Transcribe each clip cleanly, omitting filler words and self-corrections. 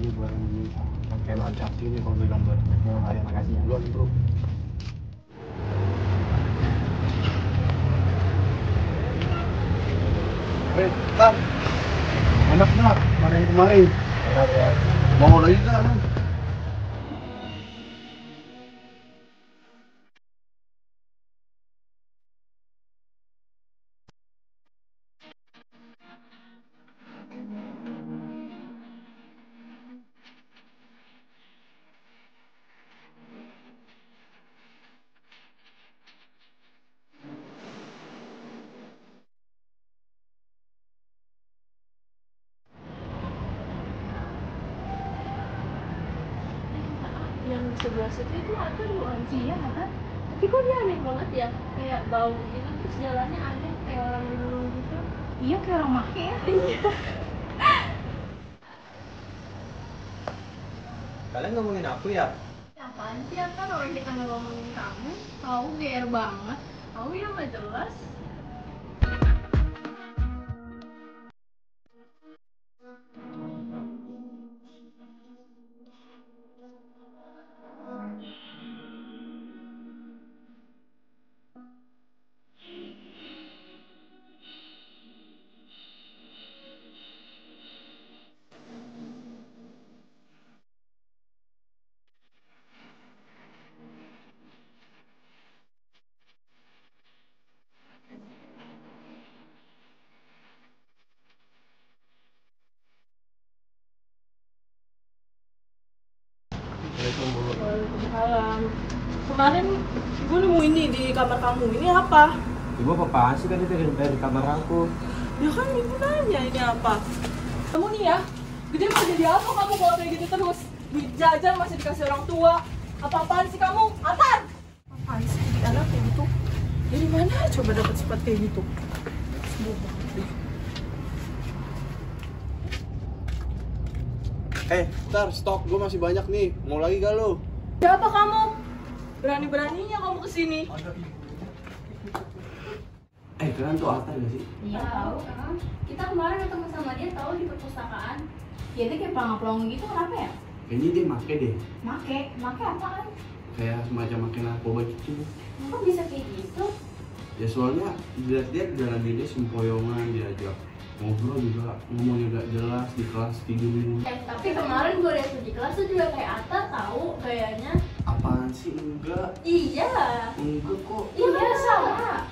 ini barang yang kayak bahan cantik nih kalau beli gambar. Oh, ya, makasih ya. Duluan bro. Bang, enak nggak? Mana yang kemarin? Enak ya. Mau lagi nggak? Yang di sebelah situ itu ada lansia kan, tapi kok dia aneh banget ya, kayak bau gitu, terus jalannya aneh kayak orang dulu gitu. Iya, kayak orang make ya. Iya. Kalian ngomongin aku ya? Apaan sih ya, kan orang kita nggak ngomongin kamu, tahu GR banget, tahu ya nggak jelas. Waalaikumsalam. Kemarin gue nemu ini di kamar kamu. Ini apa? Ibu apaan sih kan itu dari kamar aku? Ya kan ibu nanya ini apa. Kamu nih ya, gede mau jadi apa kamu kalau kayak gitu terus? Duit jajan masih dikasih orang tua. Apa-apaan sih kamu? Atar! Apaan sih jadi anak kayak gitu? Dari mana coba dapat sifat kayak gitu? Semua banget deh. Ntar stok gue masih banyak nih. Mau lagi gak lo? Siapa kamu? Berani-beraninya kamu kesini. Kalian tuh Alta gak sih? Iya tahu. Kita kemarin ketemu sama dia tahu di perpustakaan. Dia tuh kayak pelangap-pelangap gitu, kenapa ya? Kayaknya dia make deh. Make apaan? Kayak semacam make narkoba gitu. Kok bisa kayak gitu? Ya soalnya dilihat-lihat jalan dia sempoyongan, diajak ngobrol juga ngomongnya gak jelas, di kelas tidurin. Tapi kemarin gue lihat di kelas tuh juga kayak Atta tahu kayaknya. Apaan sih? Enggak. Iya. Enggak kok. Iya sama.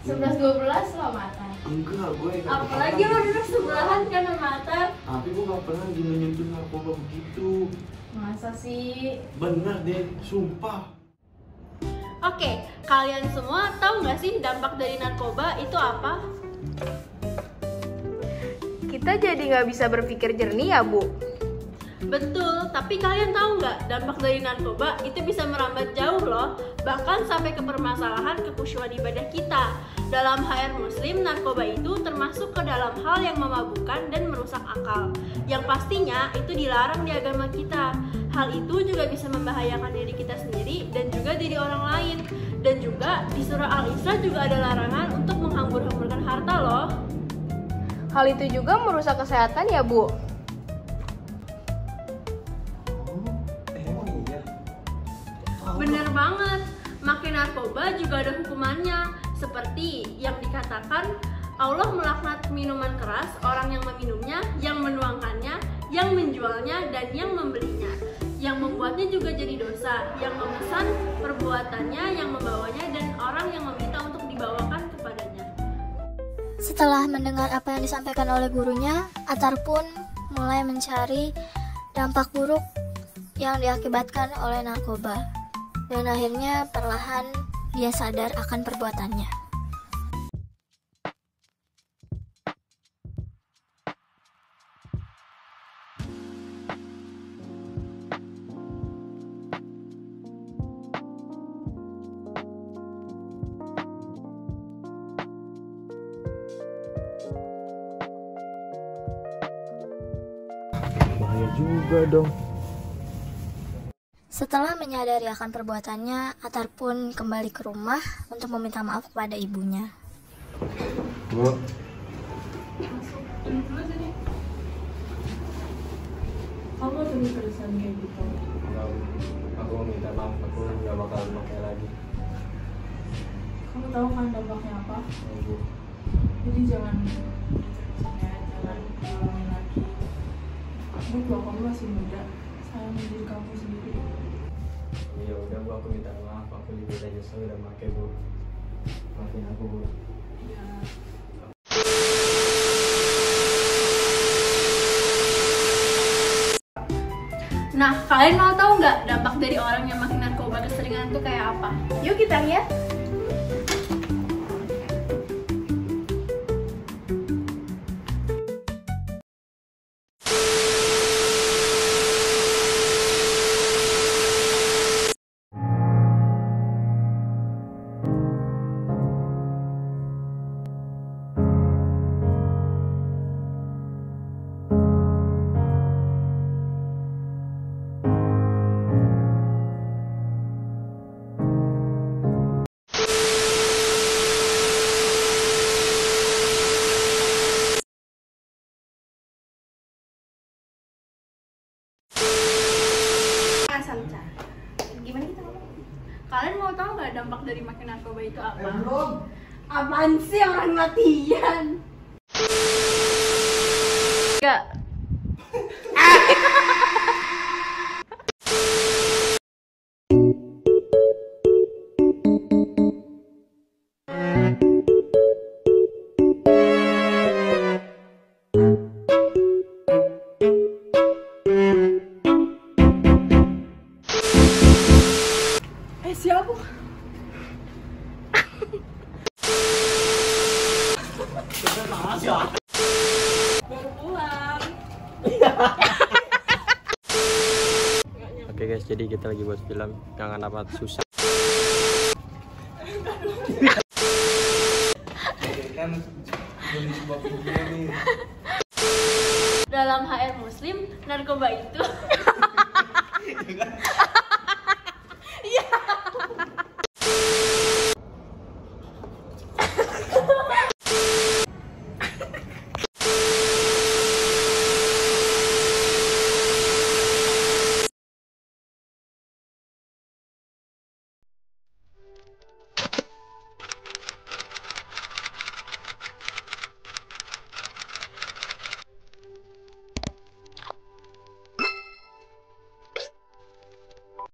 11-12 lo Atta. Enggak, gue gak Apalagi lo duduk sebelahan kan sama Atta. Tapi gue gak pernah nyentuh narkoba begitu. Masa sih? Bener deh, sumpah. Oke, kalian semua tahu nggak sih dampak dari narkoba itu apa? Kita jadi nggak bisa berpikir jernih ya, Bu? Betul, tapi kalian tahu nggak dampak dari narkoba itu bisa merambat jauh loh, bahkan sampai ke permasalahan kekhusyuan ibadah kita. Dalam HR Muslim, narkoba itu termasuk ke dalam hal yang memabukkan dan merusak akal, yang pastinya itu dilarang di agama kita. Hal itu juga bisa membahayakan diri kita sendiri dan juga diri orang lain. Dan juga di surah Al-Isra juga ada larangan untuk menghambur-hamburkan harta loh. Hal itu juga merusak kesehatan ya, Bu? Emang iya? Bener banget, makin narkoba juga ada hukumannya. Seperti yang dikatakan, Allah melaknat minuman keras, orang yang meminumnya, yang menuangkannya, yang menjualnya, dan yang membelinya. Yang membuatnya juga jadi dosa, yang memesan perbuatannya, yang membawanya, dan orang yang meminta untuk dibawakan kepadanya. Setelah mendengar apa yang disampaikan oleh gurunya, Atar pun mulai mencari dampak buruk yang diakibatkan oleh narkoba. Dan akhirnya perlahan dia sadar akan perbuatannya. Bahaya juga dong. Setelah menyadari akan perbuatannya, Atar pun kembali ke rumah untuk meminta maaf kepada ibunya. Bu, Kamu terus terusan kayak gitu. Aku minta maaf, aku nggak bakalan pakai lagi. Kamu tahu kan dampaknya apa? Bu. Jadi jangan diterusin ya, jangan ngulangin lagi. Bu, kalau kamu masih muda, sayang diri kamu sendiri. Ya udah Bu, aku minta maaf, aku juga udah nyesel udah pakai Bu. Maafin aku Bu. Ya. Nah, kalian mau tahu nggak dampak dari orang yang makin narkoba keseringan itu kayak apa? Yuk kita lihat. Samca. Gimana kita ngomong? Kalian mau tahu nggak dampak dari makin narkoba itu apa? Belum. Apaan sih orang latihan? Enggak. Siapa? Baru pulang. Oke guys, jadi kita lagi buat film Jangan Dapat Susah. Kan jadi sebuah video nih. Dalam HR Muslim, narkoba itu